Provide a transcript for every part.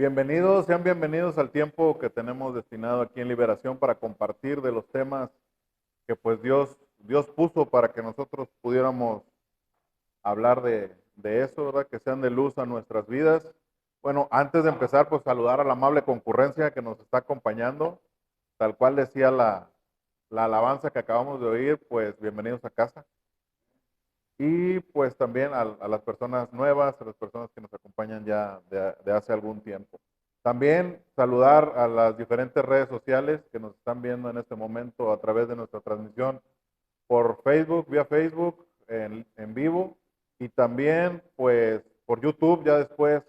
Bienvenidos, sean bienvenidos al tiempo que tenemos destinado aquí en Liberación para compartir de los temas que pues Dios puso para que nosotros pudiéramos hablar de eso, ¿verdad? Que sean de luz a nuestras vidas. Bueno, antes de empezar, pues saludar a la amable concurrencia que nos está acompañando. Tal cual decía la alabanza que acabamos de oír, pues bienvenidos a casa. Y pues también a las personas nuevas, a las personas que nos acompañan ya de hace algún tiempo. También saludar a las diferentes redes sociales que nos están viendo en este momento a través de nuestra transmisión por Facebook, vía Facebook, en vivo, y también pues por YouTube. Ya después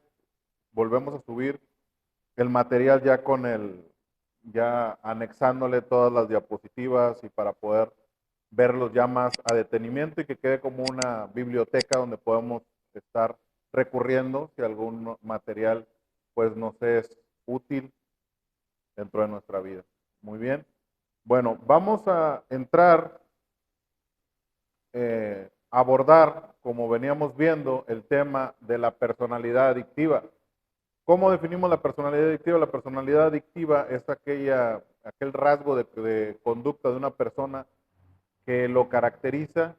volvemos a subir el material ya ya anexándole todas las diapositivas y para poder verlos ya más a detenimiento y que quede como una biblioteca donde podemos estar recurriendo si algún material pues nos es útil dentro de nuestra vida. Muy bien. Bueno, vamos a entrar, abordar, como veníamos viendo, el tema de la personalidad adictiva. ¿Cómo definimos la personalidad adictiva? La personalidad adictiva es aquel rasgo de conducta de una persona que lo caracteriza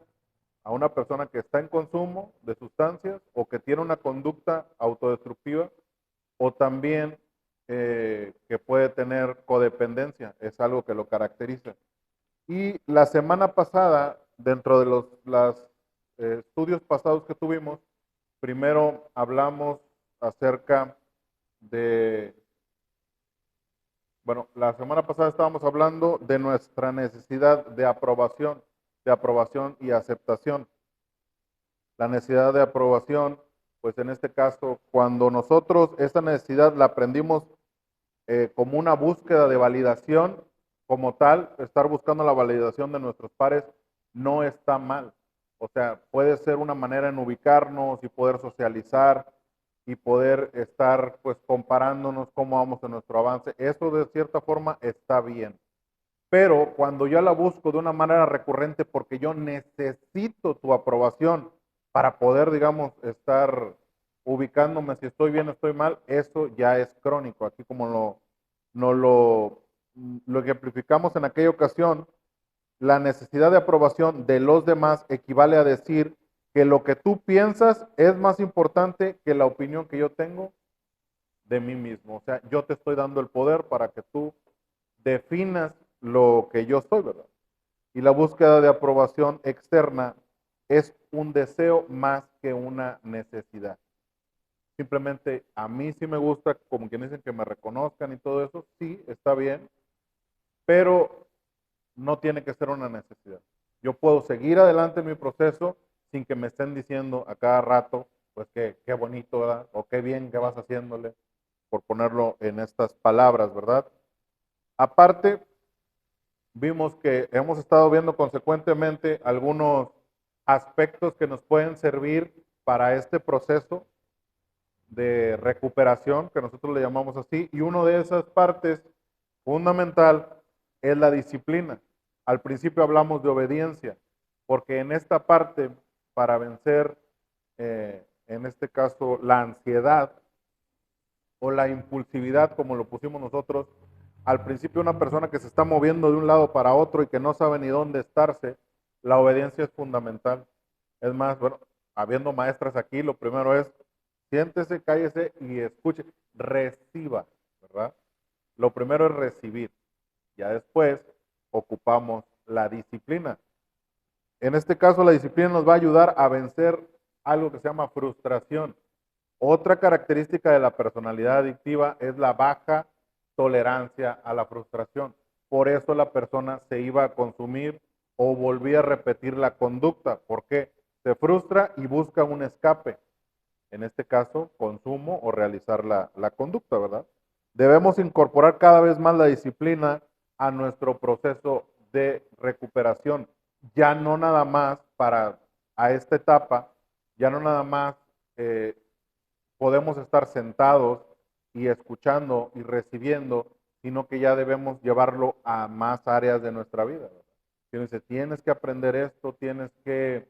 a una persona que está en consumo de sustancias o que tiene una conducta autodestructiva o también que puede tener codependencia, es algo que lo caracteriza. Y la semana pasada, dentro de los estudios pasados que tuvimos, primero hablamos acerca de, bueno, la semana pasada estábamos hablando de nuestra necesidad de aprobación y aceptación. La necesidad de aprobación, pues en este caso, cuando nosotros esa necesidad la aprendimos como una búsqueda de validación, como tal, estar buscando la validación de nuestros pares no está mal. O sea, puede ser una manera en ubicarnos y poder socializar y poder estar pues comparándonos cómo vamos en nuestro avance. Eso de cierta forma está bien. Pero cuando yo la busco de una manera recurrente porque yo necesito tu aprobación para poder, digamos, estar ubicándome si estoy bien o estoy mal, eso ya es crónico. Aquí como no lo ejemplificamos en aquella ocasión, la necesidad de aprobación de los demás equivale a decir que lo que tú piensas es más importante que la opinión que yo tengo de mí mismo. O sea, yo te estoy dando el poder para que tú definas lo que yo soy, ¿verdad? Y la búsqueda de aprobación externa es un deseo más que una necesidad. Simplemente a mí sí me gusta, como quien dicen, que me reconozcan y todo eso, sí, está bien, pero no tiene que ser una necesidad. Yo puedo seguir adelante en mi proceso sin que me estén diciendo a cada rato, pues qué bonito, ¿verdad? O qué bien que vas haciéndole, por ponerlo en estas palabras, ¿verdad? Aparte, vimos que hemos estado viendo consecuentemente algunos aspectos que nos pueden servir para este proceso de recuperación, que nosotros le llamamos así, y una de esas partes fundamental es la disciplina. Al principio hablamos de obediencia, porque en esta parte, para vencer, en este caso, la ansiedad o la impulsividad, como lo pusimos nosotros, al principio una persona que se está moviendo de un lado para otro y que no sabe ni dónde estarse, la obediencia es fundamental. Es más, bueno, habiendo maestras aquí, lo primero es siéntese, cállese y escuche, reciba, ¿verdad? Lo primero es recibir. Ya después ocupamos la disciplina. En este caso, la disciplina nos va a ayudar a vencer algo que se llama frustración. Otra característica de la personalidad adictiva es la baja tolerancia a la frustración. Por eso la persona se iba a consumir o volvía a repetir la conducta. ¿Por qué? Se frustra y busca un escape. En este caso, consumo o realizar la conducta, ¿verdad? Debemos incorporar cada vez más la disciplina a nuestro proceso de recuperación. Ya no nada más a esta etapa, ya no nada más eh, podemos estar sentados y escuchando y recibiendo, sino que ya debemos llevarlo a más áreas de nuestra vida. Tienes que aprender esto, tienes que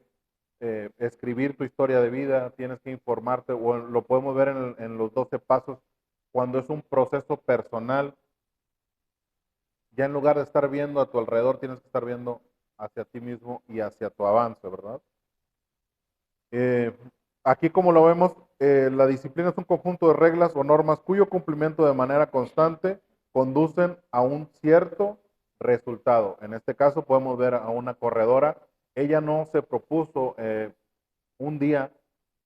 escribir tu historia de vida, tienes que informarte, o lo podemos ver en los 12 pasos cuando es un proceso personal, ya en lugar de estar viendo a tu alrededor, tienes que estar viendo hacia ti mismo y hacia tu avance, ¿verdad? Eh, Aquí como lo vemos, la disciplina es un conjunto de reglas o normas cuyo cumplimiento de manera constante conducen a un cierto resultado. En este caso podemos ver a una corredora. Ella no se propuso un día,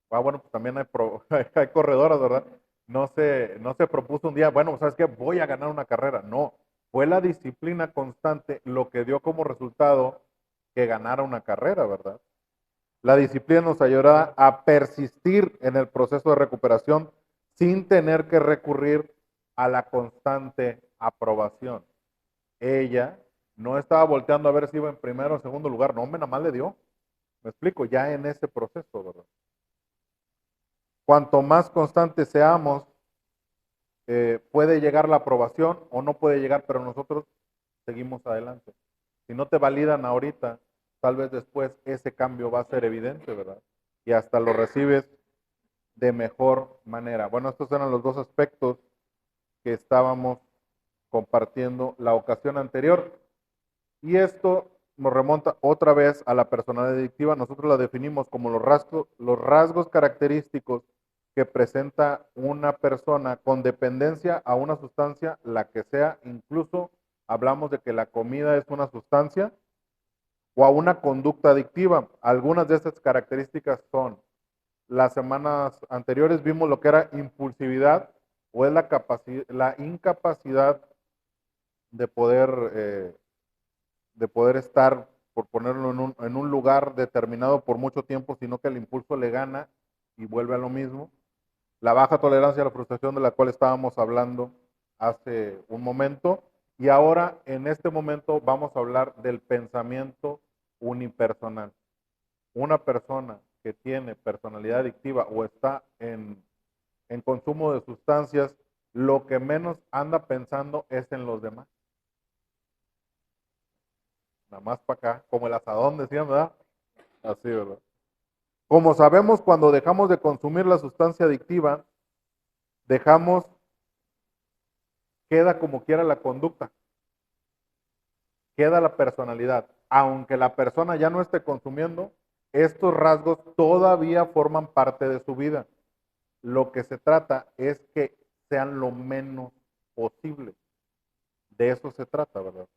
bueno, pues también hay, hay corredoras, ¿verdad? No se propuso un día, bueno, ¿sabes qué? Voy a ganar una carrera. No, fue la disciplina constante lo que dio como resultado que ganara una carrera, ¿verdad? La disciplina nos ayudará a persistir en el proceso de recuperación sin tener que recurrir a la constante aprobación. Ella no estaba volteando a ver si iba en primero o segundo lugar, no, nada más le dio. Me explico, ya en ese proceso, ¿verdad? Cuanto más constantes seamos, puede llegar la aprobación o no puede llegar, pero nosotros seguimos adelante. Si no te validan ahorita, tal vez después ese cambio va a ser evidente, ¿verdad? Y hasta lo recibes de mejor manera. Bueno, estos eran los dos aspectos que estábamos compartiendo la ocasión anterior. Y esto nos remonta otra vez a la personalidad adictiva. Nosotros la definimos como los rasgos característicos que presenta una persona con dependencia a una sustancia, la que sea. Incluso hablamos de que la comida es una sustancia o a una conducta adictiva. Algunas de estas características son: las semanas anteriores vimos lo que era impulsividad o es la incapacidad de poder estar, por ponerlo en un lugar determinado por mucho tiempo, sino que el impulso le gana y vuelve a lo mismo. La baja tolerancia a la frustración, de la cual estábamos hablando hace un momento. Y ahora, en este momento, vamos a hablar del pensamiento unipersonal. Una persona que tiene personalidad adictiva o está en consumo de sustancias, lo que menos anda pensando es en los demás. Nada más para acá, como el asadón decían, ¿verdad? Así, ¿verdad? Como sabemos, cuando dejamos de consumir la sustancia adictiva, dejamos, queda como quiera la conducta, queda la personalidad. Aunque la persona ya no esté consumiendo, estos rasgos todavía forman parte de su vida. Lo que se trata es que sean lo menos posible. De eso se trata, ¿verdad?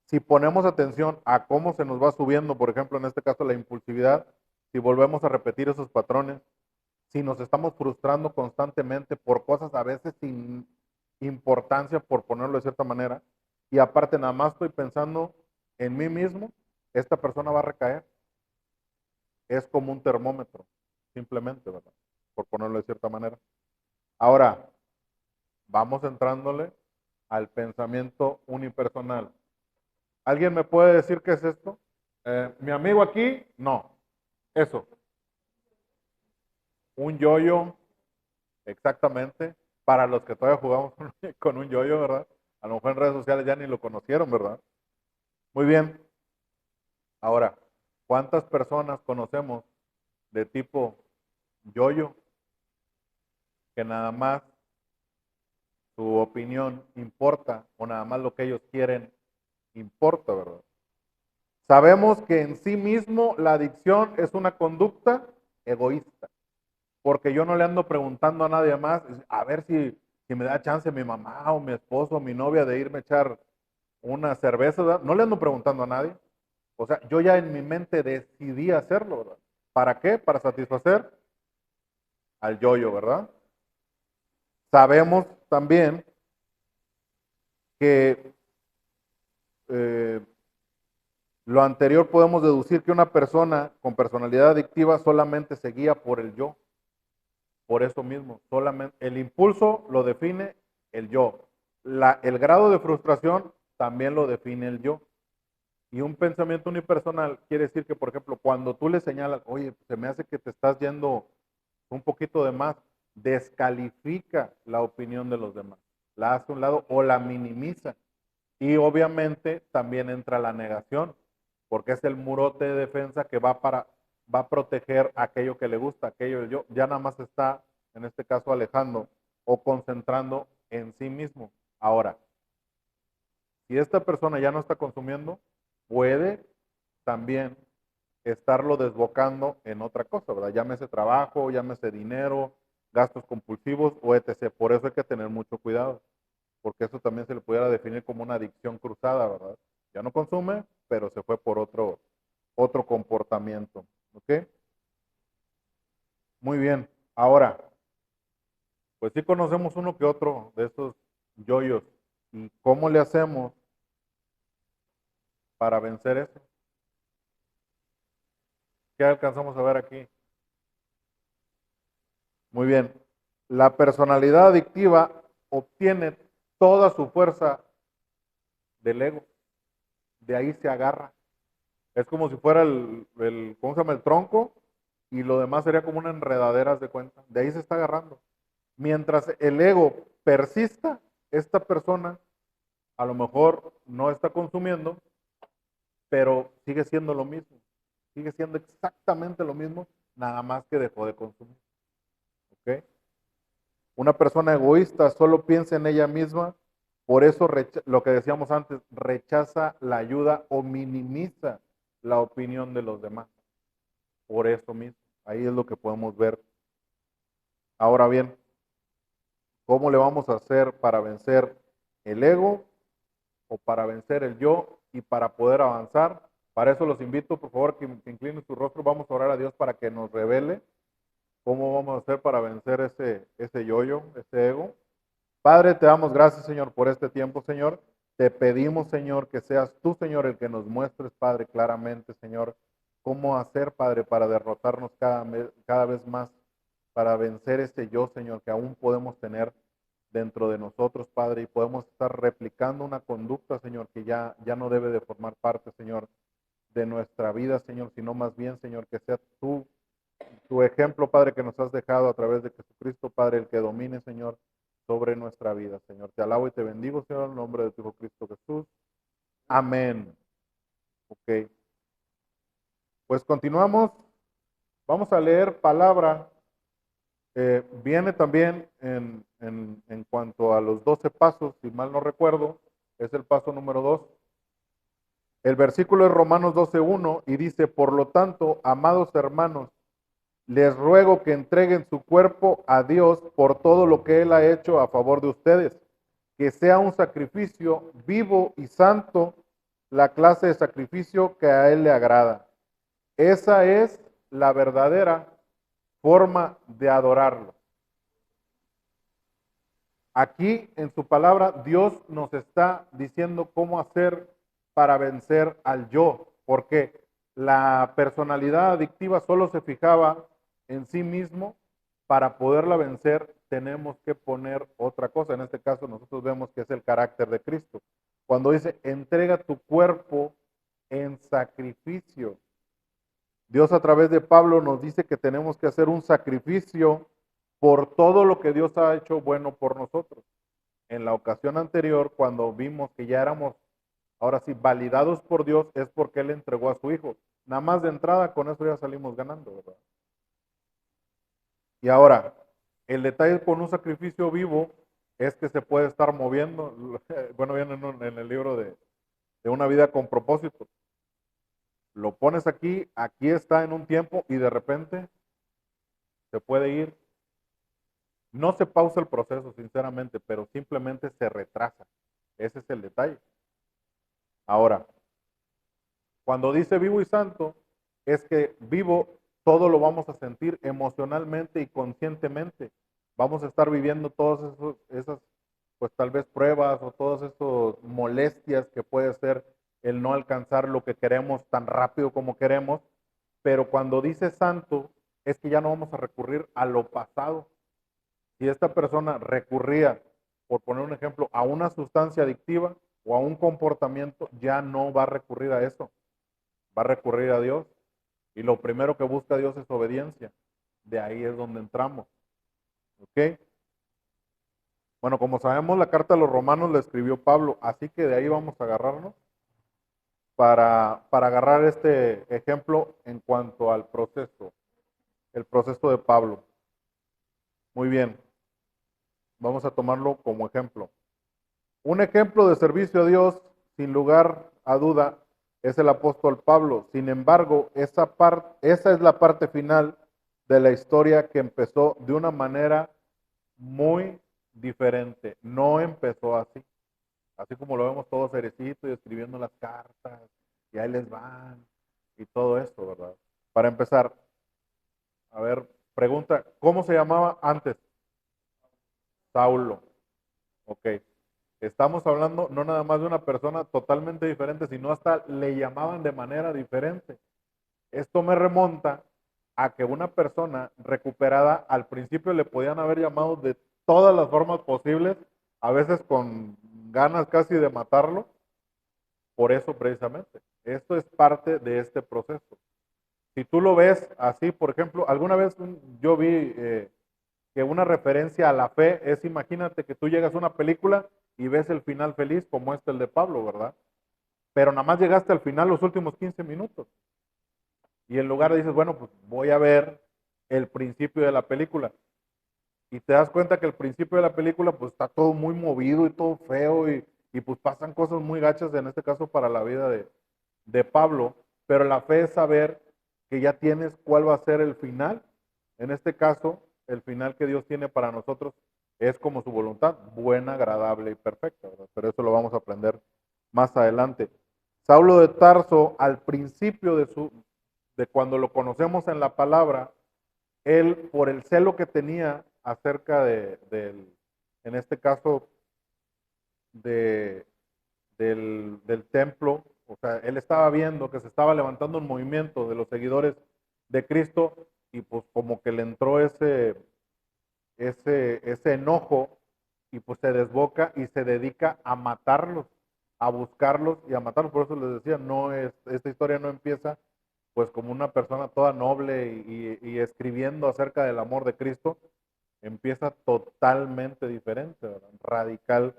Si ponemos atención a cómo se nos va subiendo, por ejemplo, en este caso la impulsividad, si volvemos a repetir esos patrones, si nos estamos frustrando constantemente por cosas a veces sin importancia, por ponerlo de cierta manera, y aparte nada más estoy pensando en mí mismo, esta persona va a recaer. Es como un termómetro, simplemente, ¿verdad? Por ponerlo de cierta manera. Ahora, vamos entrándole al pensamiento unipersonal. ¿Alguien me puede decir qué es esto? Mi amigo aquí, no. Eso, un yoyo, exactamente. Para los que todavía jugamos con un yoyo, ¿verdad? A lo mejor en redes sociales ya ni lo conocieron, ¿verdad? Muy bien. Ahora, ¿cuántas personas conocemos de tipo yoyo que nada más su opinión importa o nada más lo que ellos quieren importa, ¿verdad? Sabemos que en sí mismo la adicción es una conducta egoísta, porque yo no le ando preguntando a nadie más, a ver si me da chance mi mamá o mi esposo o mi novia de irme a echar una cerveza, ¿verdad? No le ando preguntando a nadie. O sea, yo ya en mi mente decidí hacerlo, ¿verdad? ¿Para qué? Para satisfacer al yoyo, ¿verdad? Sabemos también que eh, lo anterior podemos deducir que una persona con personalidad adictiva solamente se guía por el yo. Por eso mismo, solamente el impulso lo define el yo. El grado de frustración también lo define el yo. Y un pensamiento unipersonal quiere decir que, por ejemplo, cuando tú le señalas, oye, se me hace que te estás yendo un poquito de más, descalifica la opinión de los demás, la hace a un lado o la minimiza. Y obviamente también entra la negación, porque es el murote de defensa que va a proteger aquello que le gusta, aquello yo, ya nada más está, en este caso, alejando o concentrando en sí mismo. Ahora, si esta persona ya no está consumiendo, puede también estarlo desbocando en otra cosa, ¿verdad? Llámese trabajo, llámese dinero, gastos compulsivos o etc. Por eso hay que tener mucho cuidado, porque eso también se le pudiera definir como una adicción cruzada, ¿verdad? Ya no consume, pero se fue por otro comportamiento, ¿ok? Muy bien. Ahora, pues sí conocemos uno que otro de estos yoyos. ¿Y cómo le hacemos para vencer eso? ¿Qué alcanzamos a ver aquí? Muy bien. La personalidad adictiva obtiene toda su fuerza del ego. De ahí se agarra. Es como si fuera ¿cómo se llama? El tronco y lo demás sería como una enredadera, haz de cuenta. De ahí se está agarrando. Mientras el ego persista, esta persona a lo mejor no está consumiendo, pero sigue siendo lo mismo. Sigue siendo exactamente lo mismo, nada más que dejó de consumir. ¿Ok? Una persona egoísta solo piensa en ella misma, por eso lo que decíamos antes, rechaza la ayuda o minimiza la opinión de los demás. Por eso mismo, ahí es lo que podemos ver. Ahora bien, ¿cómo le vamos a hacer para vencer el ego o para vencer el yo y para poder avanzar? Para eso los invito, por favor, que inclinen su rostro. Vamos a orar a Dios para que nos revele cómo vamos a hacer para vencer ese yo-yo, ese ego. Padre, te damos gracias, Señor, por este tiempo, Señor. Te pedimos, Señor, que seas tú, Señor, el que nos muestres, Padre, claramente, Señor, cómo hacer, Padre, para derrotarnos cada vez más, para vencer ese yo, Señor, que aún podemos tener dentro de nosotros, Padre, y podemos estar replicando una conducta, Señor, que ya no debe de formar parte, Señor, de nuestra vida, Señor, sino más bien, Señor, que sea tú, tu ejemplo, Padre, que nos has dejado a través de Jesucristo, Padre, el que domine, Señor, sobre nuestra vida, Señor. Te alabo y te bendigo, Señor, en el nombre de tu Hijo Cristo Jesús. Amén. Ok. Pues continuamos. Vamos a leer palabra. Viene también en cuanto a los 12 pasos, si mal no recuerdo, es el paso número 2. El versículo es Romanos 12:1 y dice, por lo tanto, amados hermanos, les ruego que entreguen su cuerpo a Dios por todo lo que Él ha hecho a favor de ustedes, que sea un sacrificio vivo y santo, la clase de sacrificio que a Él le agrada. Esa es la verdadera forma de adorarlo. Aquí en su palabra Dios nos está diciendo cómo hacer para vencer al yo, porque la personalidad adictiva solo se fijaba en sí mismo. Para poderla vencer tenemos que poner otra cosa. En este caso nosotros vemos que es el carácter de Cristo. Cuando dice, entrega tu cuerpo en sacrificio. Dios a través de Pablo nos dice que tenemos que hacer un sacrificio por todo lo que Dios ha hecho bueno por nosotros. En la ocasión anterior, cuando vimos que ya éramos, ahora sí, validados por Dios, es porque Él entregó a su Hijo. Nada más de entrada, con eso ya salimos ganando, ¿verdad? Y ahora, el detalle con un sacrificio vivo es que se puede estar moviendo. Bueno, viene en el libro de Una vida con propósito. Lo pones aquí, aquí está en un tiempo y de repente se puede ir. No se pausa el proceso, sinceramente, pero simplemente se retrasa. Ese es el detalle. Ahora, cuando dice vivo y santo, es que vivo todo lo vamos a sentir emocionalmente y conscientemente. Vamos a estar viviendo todas esas, pues tal vez pruebas o todas esas molestias que puede ser el no alcanzar lo que queremos tan rápido como queremos. Pero cuando dice santo, es que ya no vamos a recurrir a lo pasado. Si esta persona recurría, por poner un ejemplo, a una sustancia adictiva o a un comportamiento, ya no va a recurrir a eso, va a recurrir a Dios. Y lo primero que busca Dios es obediencia. De ahí es donde entramos. ¿Ok? Bueno, como sabemos, la carta a los romanos la escribió Pablo, así que de ahí vamos a agarrarnos para agarrar este ejemplo en cuanto al proceso, el proceso de Pablo. Muy bien. Vamos a tomarlo como ejemplo. Un ejemplo de servicio a Dios, sin lugar a duda, es el apóstol Pablo. Sin embargo, esa es la parte final de la historia que empezó de una manera muy diferente. No empezó así como lo vemos todos cerecitos y escribiendo las cartas, y ahí les van, y todo esto, ¿verdad? Para empezar, a ver, pregunta, ¿cómo se llamaba antes? Saulo. Ok. Estamos hablando no nada más de una persona totalmente diferente, sino hasta le llamaban de manera diferente. Esto me remonta a que una persona recuperada al principio le podían haber llamado de todas las formas posibles, a veces con ganas casi de matarlo, por eso precisamente. Esto es parte de este proceso. Si tú lo ves así, por ejemplo, alguna vez yo vi que una referencia a la fe es, imagínate que tú llegas a una película y ves el final feliz como el de Pablo, ¿verdad? Pero nada más llegaste al final los últimos 15 minutos. Y en lugar de dices, bueno, pues voy a ver el principio de la película. Y te das cuenta que el principio de la película pues está todo muy movido y todo feo y pues pasan cosas muy gachas, en este caso para la vida de Pablo. Pero la fe es saber que ya tienes cuál va a ser el final. En este caso, el final que Dios tiene para nosotros es como su voluntad, buena, agradable y perfecta, ¿verdad? Pero eso lo vamos a aprender más adelante. Saulo de Tarso, al principio de cuando lo conocemos en la palabra, él, por el celo que tenía acerca en este caso, de, del templo, o sea, él estaba viendo que se estaba levantando un movimiento de los seguidores de Cristo y pues como que le entró ese enojo y pues se desboca y se dedica a matarlos, a buscarlos y a matarlos. Por eso les decía, esta historia no empieza pues como una persona toda noble y escribiendo acerca del amor de Cristo, empieza totalmente diferente, ¿verdad?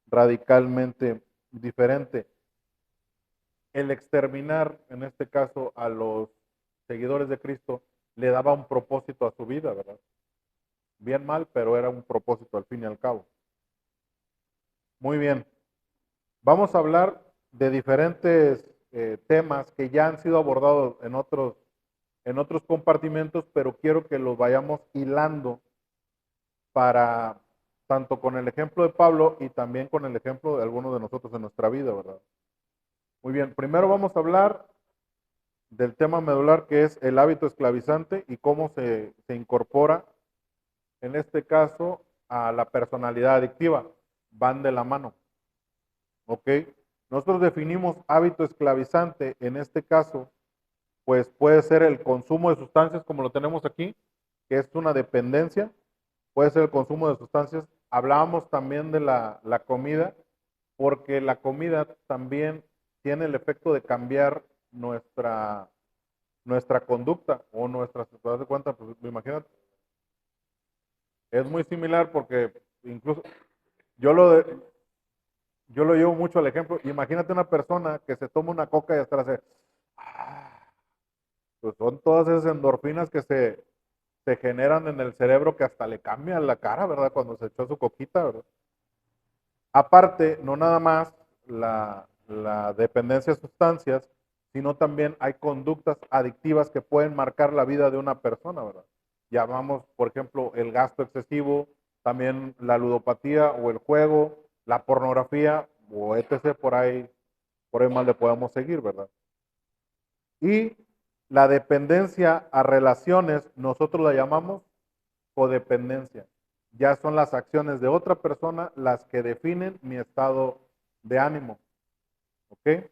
Radicalmente diferente. El exterminar, en este caso, a los seguidores de Cristo, le daba un propósito a su vida, ¿verdad? Bien mal, pero era un propósito al fin y al cabo. Muy bien. Vamos a hablar de diferentes temas que ya han sido abordados en otros compartimentos, pero quiero que los vayamos hilando para tanto con el ejemplo de Pablo y también con el ejemplo de algunos de nosotros en nuestra vida, ¿verdad? Muy bien, primero vamos a hablar del tema medular que es el hábito esclavizante y cómo se incorpora, en este caso, a la personalidad adictiva. Van de la mano, ¿ok? Nosotros definimos hábito esclavizante, en este caso, pues puede ser el consumo de sustancias como lo tenemos aquí, que es una dependencia, puede ser el consumo de sustancias. Hablábamos también de la comida, porque la comida también tiene el efecto de cambiar nuestra conducta o nuestra, si te das cuenta, pues imagínate, es muy similar porque incluso yo lo, yo lo llevo mucho al ejemplo. Imagínate una persona que se toma una coca y hasta hace, ah, pues son todas esas endorfinas que se generan en el cerebro que hasta le cambian la cara, ¿verdad? Cuando se echó su coquita, ¿verdad? Aparte, no nada más la dependencia de sustancias, sino también hay conductas adictivas que pueden marcar la vida de una persona, ¿verdad? Llamamos, por ejemplo, el gasto excesivo, también la ludopatía o el juego, la pornografía o etc. Por ahí más le podemos seguir, ¿verdad? Y la dependencia a relaciones, nosotros la llamamos codependencia. Ya son las acciones de otra persona las que definen mi estado de ánimo. ¿Ok?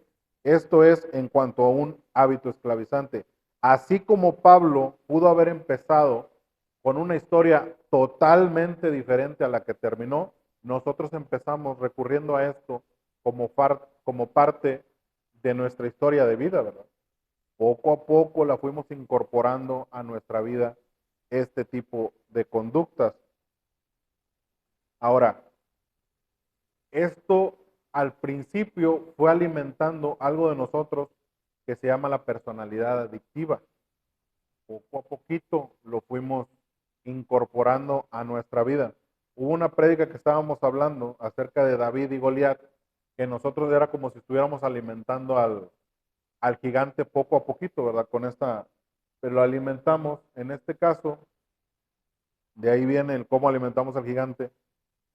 Esto es en cuanto a un hábito esclavizante. Así como Pablo pudo haber empezado con una historia totalmente diferente a la que terminó, nosotros empezamos recurriendo a esto como parte de nuestra historia de vida, ¿verdad? Poco a poco la fuimos incorporando a nuestra vida este tipo de conductas. Ahora, esto al principio fue alimentando algo de nosotros que se llama la personalidad adictiva. Poco a poquito lo fuimos incorporando a nuestra vida. hubo una prédica que estábamos hablando acerca de David y Goliat, que nosotros era como si estuviéramos alimentando al gigante poco a poquito, ¿verdad? Pero lo alimentamos, en este caso, de ahí viene el cómo alimentamos al gigante,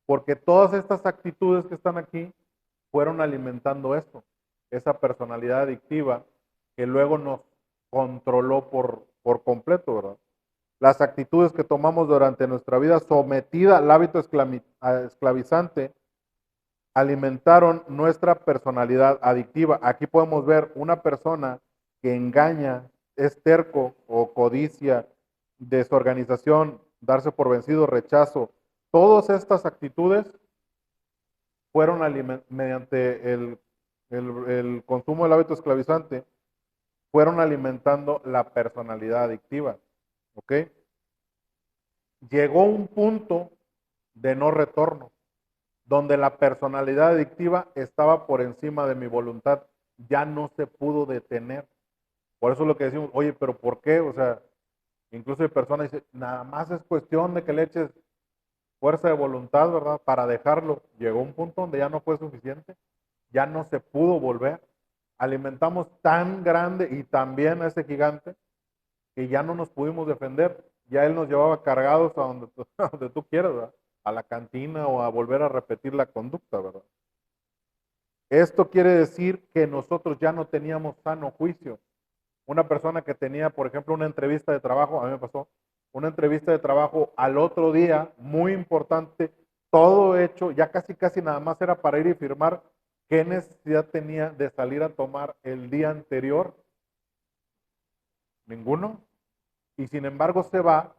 porque todas estas actitudes que están aquí fueron alimentando esto, esa personalidad adictiva que luego nos controló por completo, ¿verdad? Las actitudes que tomamos durante nuestra vida sometida al hábito esclavizante alimentaron nuestra personalidad adictiva. Aquí podemos ver una persona que engaña, es terco o codicia, desorganización, darse por vencido, rechazo. Todas estas actitudes fueron mediante el consumo del hábito esclavizante, fueron alimentando la personalidad adictiva. ¿Ok? Llegó un punto de no retorno, donde la personalidad adictiva estaba por encima de mi voluntad, ya no se pudo detener. Por eso es lo que decimos, oye, pero ¿por qué? O sea, incluso hay personas que dicen, nada más es cuestión de que le eches fuerza de voluntad, ¿verdad? Para dejarlo. Llegó un punto donde ya no fue suficiente, ya no se pudo volver. Alimentamos tan grande y tan bien a ese gigante que ya no nos pudimos defender. Ya él nos llevaba cargados a a donde tú quieras, ¿verdad? A la cantina o a volver a repetir la conducta, ¿verdad? Esto quiere decir que nosotros ya no teníamos sano juicio. Una persona que tenía, por ejemplo, una entrevista de trabajo, a mí me pasó, una entrevista de trabajo al otro día, muy importante, todo hecho, ya casi casi nada más era para ir y firmar. ¿Qué necesidad tenía de salir a tomar el día anterior? Ninguno. Y sin embargo se va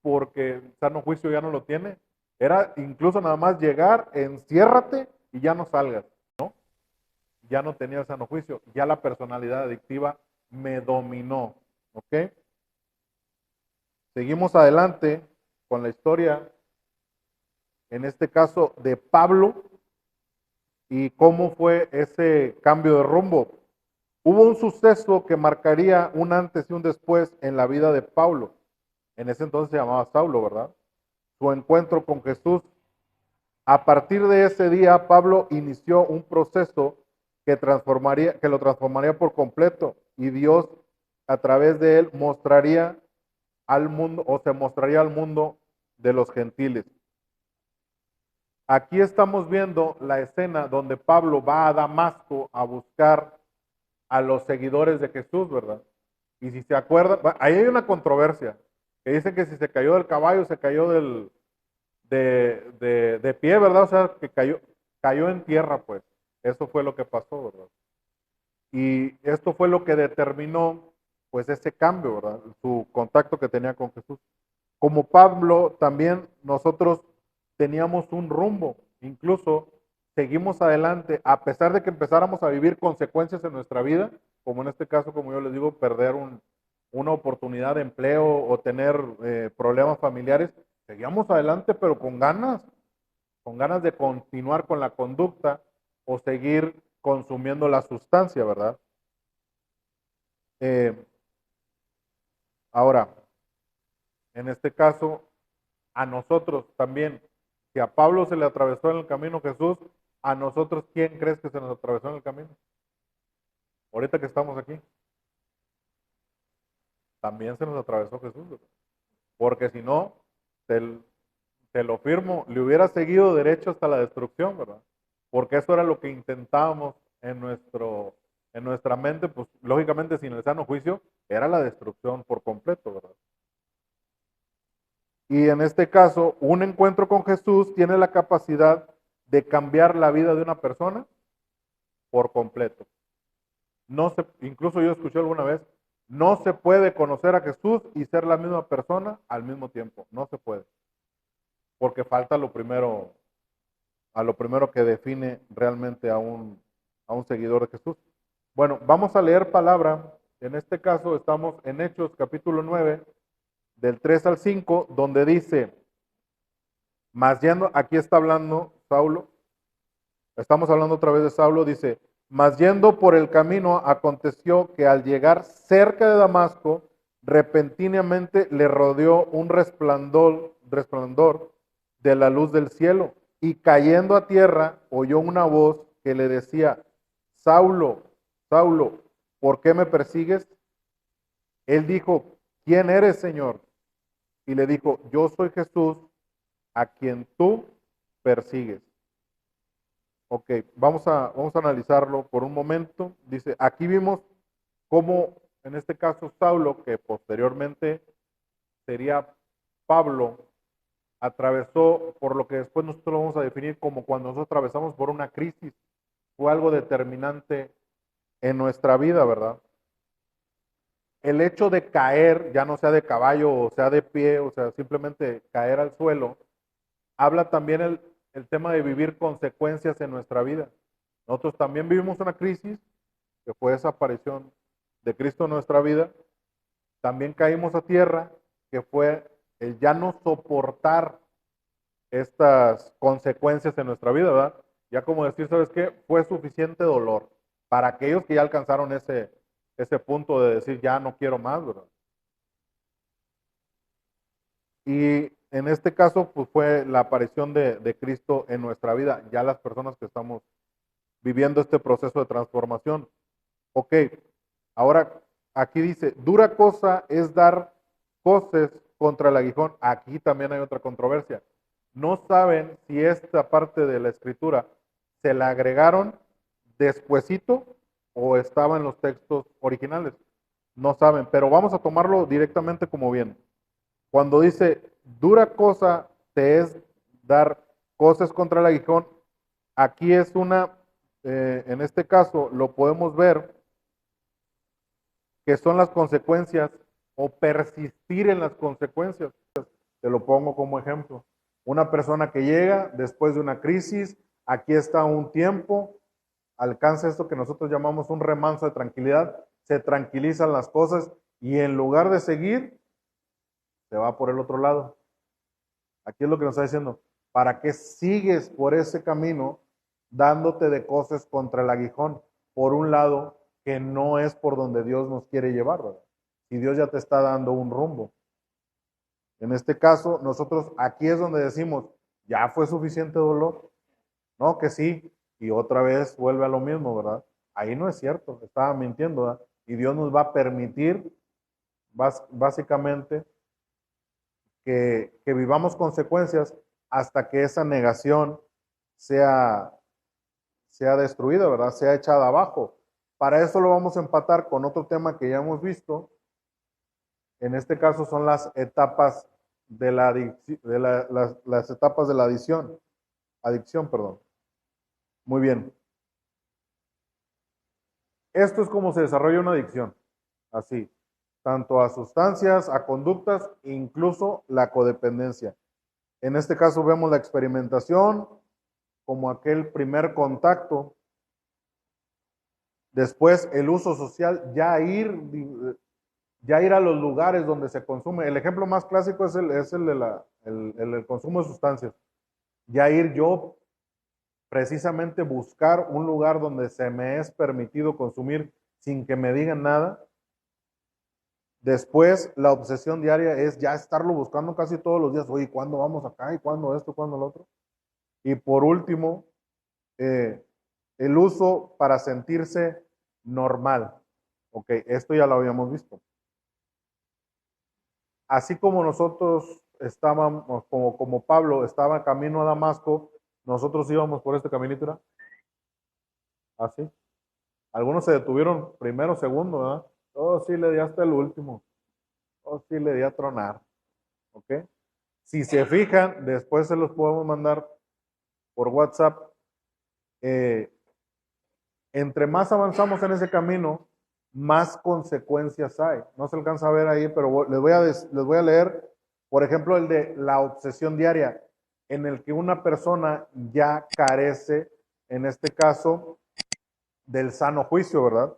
porque sano juicio ya no lo tiene. Era incluso nada más llegar, enciérrate y ya no salgas, ¿no? Ya no tenía el sano juicio, ya la personalidad adictiva me dominó, ¿ok? Seguimos adelante con la historia, en este caso de Pablo, y cómo fue ese cambio de rumbo. Hubo un suceso que marcaría un antes y un después en la vida de Pablo. En ese entonces se llamaba Saulo, ¿verdad? Su encuentro con Jesús. A partir de ese día, Pablo inició un proceso que lo transformaría por completo, y Dios a través de él mostraría al mundo, o se mostraría al mundo de los gentiles. Aquí estamos viendo la escena donde Pablo va a Damasco a buscar a los seguidores de Jesús, ¿verdad? Y si se acuerdan, ahí hay una controversia, que dicen que si se cayó del caballo, se cayó de pie, ¿verdad? O sea, que cayó en tierra, pues. Eso fue lo que pasó, ¿verdad? Y esto fue lo que determinó, pues, ese cambio, ¿verdad? Su contacto que tenía con Jesús. Como Pablo, también nosotros teníamos un rumbo, incluso seguimos adelante, a pesar de que empezáramos a vivir consecuencias en nuestra vida, como en este caso, como yo les digo, perder una oportunidad de empleo o tener problemas familiares, seguíamos adelante, pero con ganas de continuar con la conducta o seguir consumiendo la sustancia, ¿verdad? Eh, Ahora, en este caso, a nosotros también, si a Pablo se le atravesó en el camino Jesús, a nosotros, ¿quién crees que se nos atravesó en el camino? Ahorita que estamos aquí, también se nos atravesó Jesús, ¿verdad? Porque si no, te, te lo firmo, le hubiera seguido derecho hasta la destrucción, ¿verdad? Porque eso era lo que intentábamos en nuestra mente, pues lógicamente sin el sano juicio, era la destrucción por completo, ¿verdad? Y en este caso, un encuentro con Jesús tiene la capacidad de cambiar la vida de una persona por completo. No se, incluso yo escuché alguna vez, no se puede conocer a Jesús y ser la misma persona al mismo tiempo. No se puede. Porque falta lo primero, a lo primero que define realmente a un seguidor de Jesús. Bueno, vamos a leer palabra. En este caso estamos en Hechos capítulo 9, del 3 al 5, donde dice, más yendo, aquí está hablando Saulo, estamos hablando otra vez de Saulo, dice, mas yendo por el camino aconteció que al llegar cerca de Damasco, repentinamente le rodeó un resplandor de la luz del cielo. Y cayendo a tierra, oyó una voz que le decía, Saulo, Saulo, ¿por qué me persigues? Él dijo, ¿quién eres, Señor? Y le dijo, yo soy Jesús, a quien tú persigues. Ok, vamos a analizarlo por un momento. Dice, aquí vimos cómo, en este caso, Saulo, que posteriormente sería Pablo, atravesó por lo que después nosotros lo vamos a definir como cuando nosotros atravesamos por una crisis, fue algo determinante en nuestra vida, ¿verdad? El hecho de caer, ya no sea de caballo o sea de pie, o sea, simplemente caer al suelo, habla también el tema de vivir consecuencias en nuestra vida. Nosotros también vivimos una crisis, que fue esa aparición de Cristo en nuestra vida. También caímos a tierra, que fue el ya no soportar estas consecuencias en nuestra vida, ¿verdad? Ya como decir, ¿sabes qué? Fue suficiente dolor para aquellos que ya alcanzaron ese punto de decir, ya no quiero más, ¿verdad? Y en este caso, pues fue la aparición de Cristo en nuestra vida, ya las personas que estamos viviendo este proceso de transformación. Ok, ahora aquí dice, dura cosa es dar coces contra el aguijón. Aquí también hay otra controversia. No saben si esta parte de la escritura se la agregaron despuesito o estaba en los textos originales. No saben, pero vamos a tomarlo directamente como bien. Cuando dice, dura cosa te es dar coces contra el aguijón, aquí es en este caso lo podemos ver que son las consecuencias o persistir en las consecuencias. Te lo pongo como ejemplo. Una persona que llega después de una crisis, aquí está un tiempo, alcanza esto que nosotros llamamos un remanso de tranquilidad, se tranquilizan las cosas y en lugar de seguir, se va por el otro lado. Aquí es lo que nos está diciendo. ¿Para qué sigues por ese camino dándote de cosas contra el aguijón? Por un lado, que no es por donde Dios nos quiere llevar, ¿verdad? Si Dios ya te está dando un rumbo. En este caso, nosotros aquí es donde decimos, ya fue suficiente dolor. No, que sí. Y otra vez vuelve a lo mismo, ¿verdad? Ahí no es cierto, estaba mintiendo, ¿verdad? Y Dios nos va a permitir, básicamente, que vivamos consecuencias hasta que esa negación sea, sea destruida, ¿verdad? Sea echada abajo. Para eso lo vamos a empatar con otro tema que ya hemos visto. En este caso son las etapas de las etapas de la adicción, perdón. Muy bien. Esto es como se desarrolla una adicción. Así, tanto a sustancias, a conductas, incluso la codependencia. En este caso vemos la experimentación como aquel primer contacto. Después el uso social, ya ir a los lugares donde se consume. El ejemplo más clásico es el consumo de sustancias. Ya ir yo precisamente buscar un lugar donde se me es permitido consumir sin que me digan nada. Después, la obsesión diaria es ya estarlo buscando casi todos los días. Oye, ¿cuándo vamos acá? ¿Y cuándo esto? ¿Cuándo lo otro? Y por último, el uso para sentirse normal. Ok, esto ya lo habíamos visto. Así como nosotros estábamos, como Pablo estaba camino a Damasco, nosotros íbamos por este caminito, ¿verdad? Así. Algunos se detuvieron primero, segundo, ¿verdad? Oh, sí, le di hasta el último. Oh, sí, le di a tronar. ¿Ok? Si se fijan, después se los podemos mandar por WhatsApp. Eh, entre más avanzamos en ese camino, más consecuencias hay. No se alcanza a ver ahí, pero les voy a leer, por ejemplo, el de la obsesión diaria, en el que una persona ya carece, en este caso, del sano juicio, ¿verdad?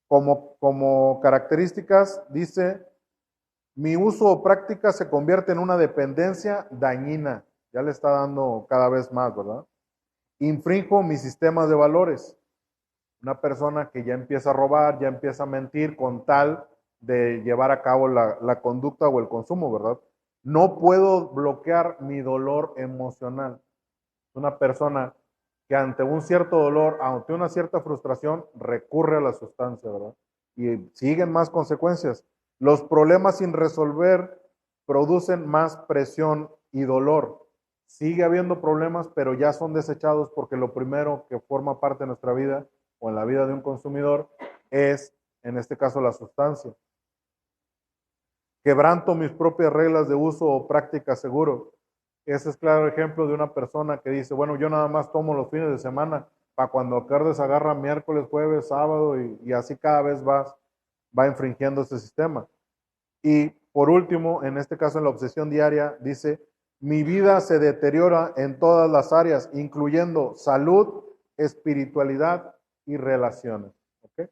Como características, dice, mi uso o práctica se convierte en una dependencia dañina. Ya le está dando cada vez más, ¿verdad? Infrinjo mis sistemas de valores. Una persona que ya empieza a robar, ya empieza a mentir con tal de llevar a cabo la conducta o el consumo, ¿verdad? No puedo bloquear mi dolor emocional. Una persona que ante un cierto dolor, ante una cierta frustración, recurre a la sustancia, ¿verdad? Y siguen más consecuencias. Los problemas sin resolver producen más presión y dolor. Sigue habiendo problemas, pero ya son desechados porque lo primero que forma parte de nuestra vida o en la vida de un consumidor es, en este caso, la sustancia. Quebranto mis propias reglas de uso o práctica seguro. Ese es claro ejemplo de una persona que dice, bueno, yo nada más tomo los fines de semana, para cuando acardes agarra miércoles, jueves, sábado y así cada vez va infringiendo ese sistema. Y por último, en este caso en la obsesión diaria, dice, mi vida se deteriora en todas las áreas, incluyendo salud, espiritualidad y relaciones. ¿Okay?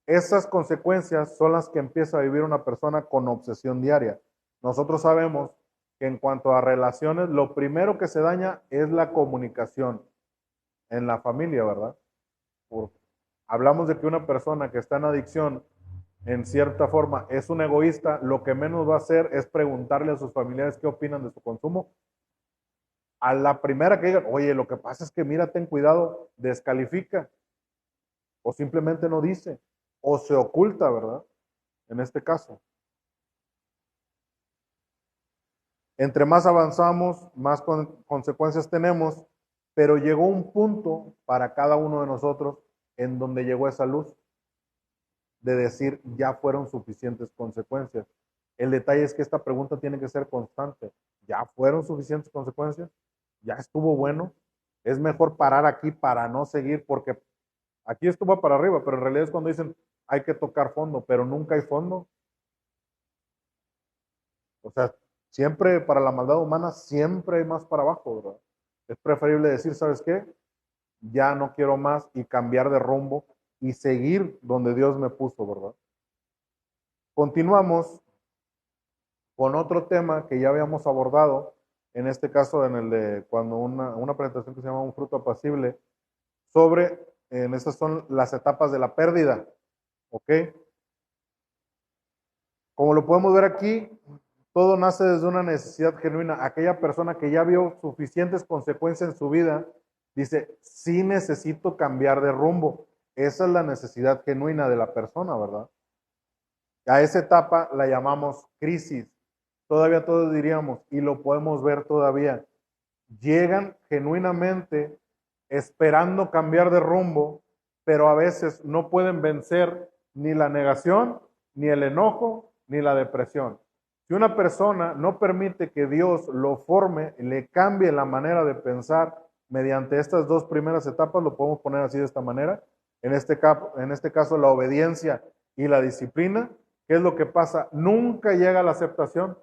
Esas consecuencias son las que empieza a vivir una persona con obsesión diaria. Nosotros sabemos que en cuanto a relaciones, lo primero que se daña es la comunicación en la familia, ¿verdad? Hablamos de que una persona que está en adicción, en cierta forma, es un egoísta, lo que menos va a hacer es preguntarle a sus familiares qué opinan de su consumo. A la primera que digan, oye, lo que pasa es que mira, ten cuidado, descalifica, o simplemente no dice, o se oculta, ¿verdad? En este caso. Entre más avanzamos, más consecuencias tenemos, pero llegó un punto para cada uno de nosotros en donde llegó esa luz de decir ya fueron suficientes consecuencias. El detalle es que esta pregunta tiene que ser constante. ¿Ya fueron suficientes consecuencias? ¿Ya estuvo bueno? Es mejor parar aquí para no seguir, porque aquí estuvo para arriba, pero en realidad es cuando dicen hay que tocar fondo, pero nunca hay fondo. O sea, siempre para la maldad humana, siempre hay más para abajo, ¿verdad? Es preferible decir, ¿sabes qué? Ya no quiero más y cambiar de rumbo y seguir donde Dios me puso, ¿verdad? Continuamos con otro tema que ya habíamos abordado, en este caso en el de cuando una presentación que se llama Un fruto apacible, sobre, en estas son las etapas de la pérdida, ¿ok? Como lo podemos ver aquí, todo nace desde una necesidad genuina. Aquella persona que ya vio suficientes consecuencias en su vida, dice, sí necesito cambiar de rumbo. Esa es la necesidad genuina de la persona, ¿verdad? A esa etapa la llamamos crisis. Todavía todos diríamos, y lo podemos ver todavía, llegan genuinamente esperando cambiar de rumbo, pero a veces no pueden vencer ni la negación, ni el enojo, ni la depresión. Si una persona no permite que Dios lo forme, le cambie la manera de pensar mediante estas dos primeras etapas, lo podemos poner así de esta manera, en este caso la obediencia y la disciplina, ¿qué es lo que pasa? Nunca llega a la aceptación,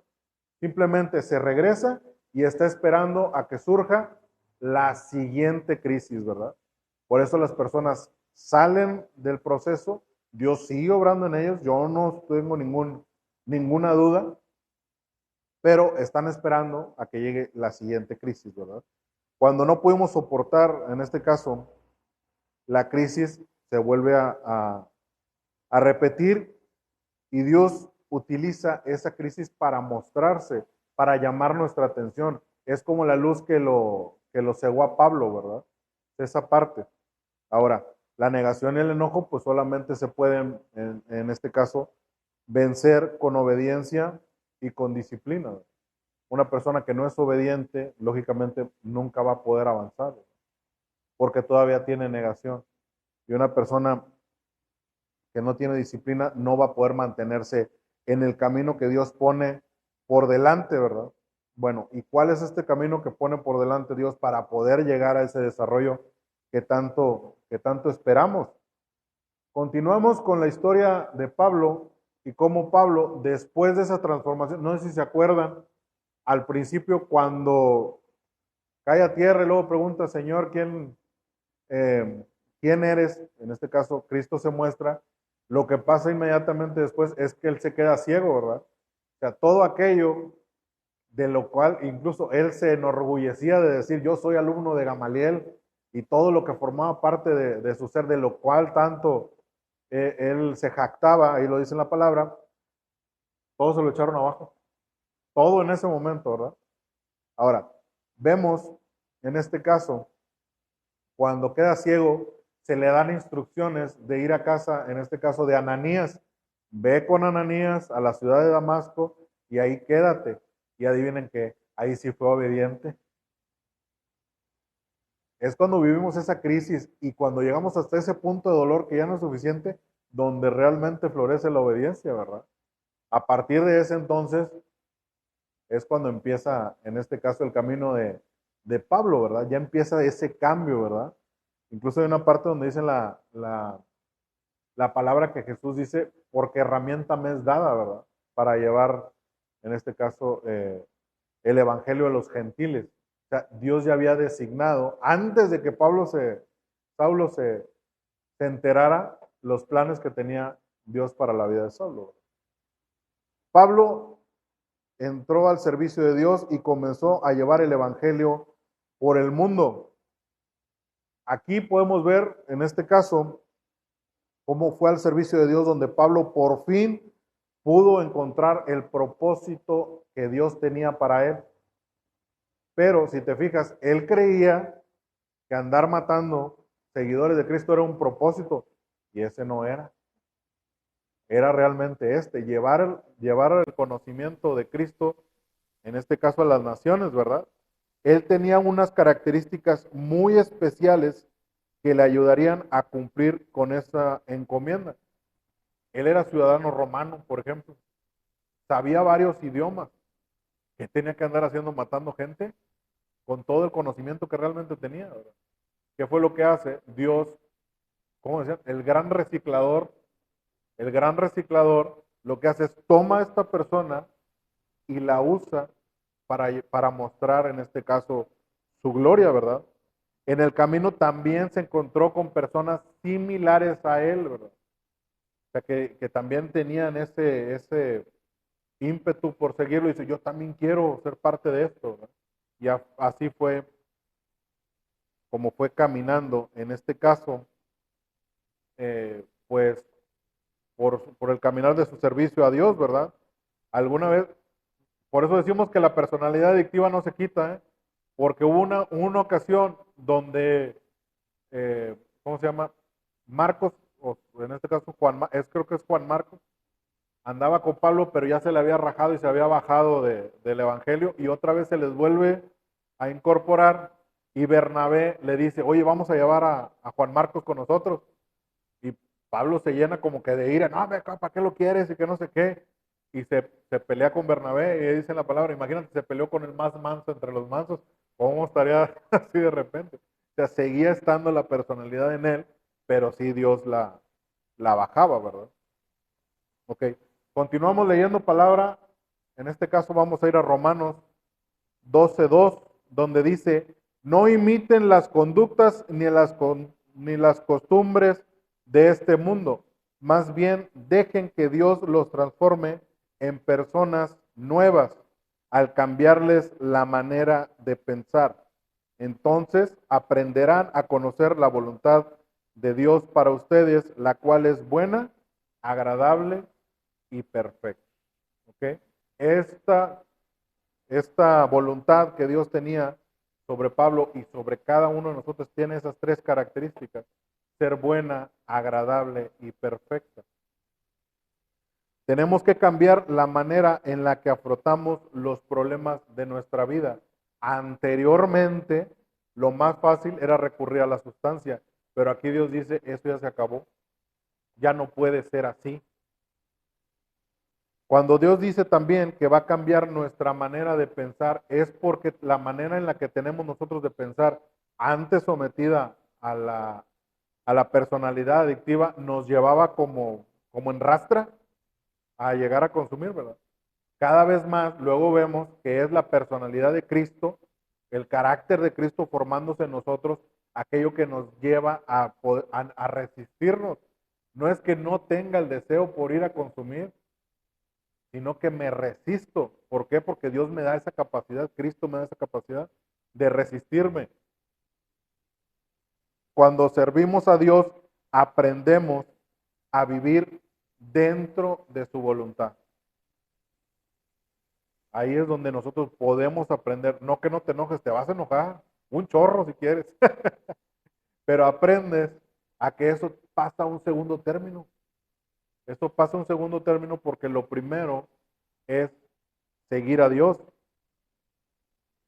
simplemente se regresa y está esperando a que surja la siguiente crisis, ¿verdad? Por eso las personas salen del proceso, Dios sigue obrando en ellos, yo no tengo ninguna duda, pero están esperando a que llegue la siguiente crisis, ¿verdad? Cuando no pudimos soportar, en este caso, la crisis se vuelve a repetir y Dios utiliza esa crisis para mostrarse, para llamar nuestra atención. Es como la luz que lo cegó a Pablo, ¿verdad? Esa parte. Ahora, la negación y el enojo, pues solamente se pueden, en este caso, vencer con obediencia y con disciplina. Una persona que no es obediente, lógicamente, nunca va a poder avanzar, porque todavía tiene negación. Y una persona que no tiene disciplina no va a poder mantenerse en el camino que Dios pone por delante, ¿verdad? Bueno, ¿y cuál es este camino que pone por delante Dios para poder llegar a ese desarrollo que tanto esperamos? Continuamos con la historia de Pablo y cómo Pablo, después de esa transformación, no sé si se acuerdan, al principio cuando cae a tierra y luego pregunta, Señor, eh, ¿quién eres? En este caso, Cristo se muestra. Lo que pasa inmediatamente después es que él se queda ciego, ¿verdad? O sea, todo aquello de lo cual incluso él se enorgullecía de decir, yo soy alumno de Gamaliel y todo lo que formaba parte de su ser, de lo cual tanto él se jactaba, ahí lo dice en la palabra, todos se lo echaron abajo. todo en ese momento, ¿verdad? Ahora, vemos en este caso, cuando queda ciego, se le dan instrucciones de ir a casa, en este caso de Ananías. Ve con Ananías a la ciudad de Damasco y ahí quédate. Y adivinen que ahí sí fue obediente. Es cuando vivimos esa crisis y cuando llegamos hasta ese punto de dolor que ya no es suficiente, donde realmente florece la obediencia, ¿verdad? A partir de ese entonces es cuando empieza, en este caso, el camino de Pablo, ¿verdad? Ya empieza ese cambio, ¿verdad? Incluso hay una parte donde dice la palabra que Jesús dice, porque herramienta me es dada, ¿verdad? Para llevar, en este caso, el evangelio a los gentiles. O sea, Dios ya había designado, antes de que Saulo se enterara, los planes que tenía Dios para la vida de Saulo. Pablo entró al servicio de Dios y comenzó a llevar el evangelio por el mundo. Aquí podemos ver, en este caso, cómo fue al servicio de Dios donde Pablo por fin pudo encontrar el propósito que Dios tenía para él. Pero si te fijas, él creía que andar matando seguidores de Cristo era un propósito y ese no era. Era realmente llevar el conocimiento de Cristo, en este caso a las naciones, ¿verdad? Él tenía unas características muy especiales que le ayudarían a cumplir con esa encomienda. Él era ciudadano romano, por ejemplo. Sabía varios idiomas. ¿Qué tenía que andar haciendo matando gente? Con todo el conocimiento que realmente tenía, ¿verdad? ¿Qué fue lo que hace? Dios, ¿cómo decían? El gran reciclador lo que hace es toma a esta persona y la usa para mostrar, en este caso, su gloria, ¿verdad? En el camino también se encontró con personas similares a él, ¿verdad? O sea, que también tenían ese ímpetu por seguirlo y dice, yo también quiero ser parte de esto, ¿verdad? Y así fue como fue caminando, en este caso, pues por el caminar de su servicio a Dios, ¿verdad? Alguna vez, por eso decimos que la personalidad adictiva no se quita, ¿eh? Porque hubo una ocasión donde, ¿cómo se llama? Marcos, o en este caso creo que es Juan Marcos, andaba con Pablo, pero ya se le había rajado y se había bajado del evangelio y otra vez se les vuelve a incorporar y Bernabé le dice, oye, vamos a llevar a Juan Marcos con nosotros. Y Pablo se llena como que de ira, no, ¿para qué lo quieres? Y que no sé qué. Y se pelea con Bernabé y dice la palabra, imagínate, se peleó con el más manso entre los mansos, ¿cómo estaría así de repente? O sea, seguía estando la personalidad en él, pero sí Dios la bajaba, ¿verdad? Ok, continuamos leyendo palabra, en este caso vamos a ir a Romanos 12:2, donde dice, no imiten las conductas ni las costumbres de este mundo, más bien dejen que Dios los transforme en personas nuevas al cambiarles la manera de pensar. Entonces aprenderán a conocer la voluntad de Dios para ustedes, la cual es buena, agradable y perfecta. ¿Ok? Esta esta voluntad que Dios tenía sobre Pablo y sobre cada uno de nosotros tiene esas tres características: ser buena, agradable y perfecta. Tenemos que cambiar la manera en la que afrontamos los problemas de nuestra vida. Anteriormente, lo más fácil era recurrir a la sustancia, pero aquí Dios dice, eso ya se acabó, ya no puede ser así. Cuando Dios dice también que va a cambiar nuestra manera de pensar, es porque la manera en la que tenemos nosotros de pensar, antes sometida a la personalidad adictiva, nos llevaba como en rastra a llegar a consumir, ¿verdad? Cada vez más, luego vemos que es la personalidad de Cristo, el carácter de Cristo formándose en nosotros, aquello que nos lleva a resistirnos. No es que no tenga el deseo por ir a consumir, sino que me resisto. ¿Por qué? Porque Dios me da esa capacidad, Cristo me da esa capacidad de resistirme. Cuando servimos a Dios, aprendemos a vivir dentro de su voluntad. Ahí es donde nosotros podemos aprender. No que no te enojes, te vas a enojar, un chorro si quieres, pero aprendes a que eso pasa a un segundo término. Esto pasa a un segundo término porque lo primero es seguir a Dios.